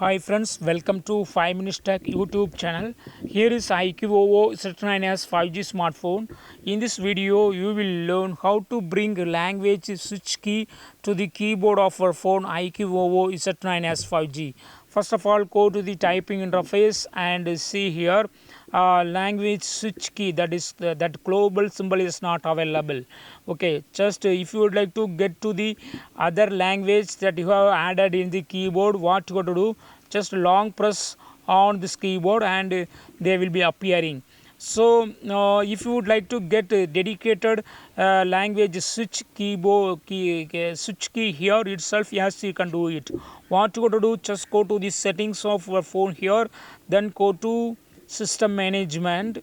Hi friends, welcome to 5 Minutes Tech YouTube channel. Here is iQOO Z9s 5G smartphone. In this video, you will learn how to bring language switch key to the keyboard of our phone iQOO Z9s 5G. First of all, go to the typing interface and see here language switch key, that global symbol is not available. Okay, just if you would like to get to the other language that you have added in the keyboard, what you got to do, just long press on this keyboard and they will be appearing. So if you would like to get a dedicated language switch switch key here itself, yes, you can do it. What you got to do, just go to the settings of your phone here, then go to system management,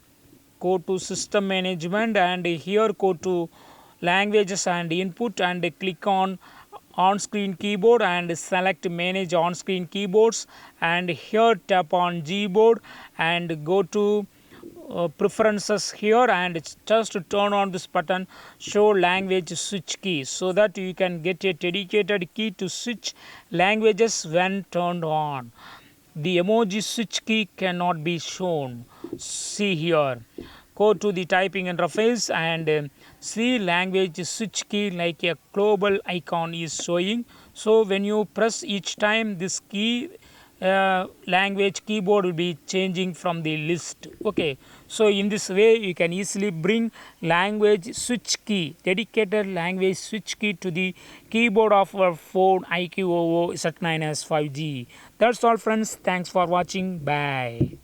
and here go to languages and input and click on screen keyboard and select manage on screen keyboards, and here tap on Gboard and go to preferences here and just turn on this button show language switch key, so that you can get a dedicated key to switch languages when turned on. The emoji switch key cannot be shown. See here, go to the typing interface and see language switch key like a global icon is showing. So when you press each time, this key language keyboard will be changing from the list. Okay, so in this way you can easily bring language switch key, dedicated language switch key to the keyboard of our phone iQOO Z9s 5G. That's all friends, thanks for watching, bye.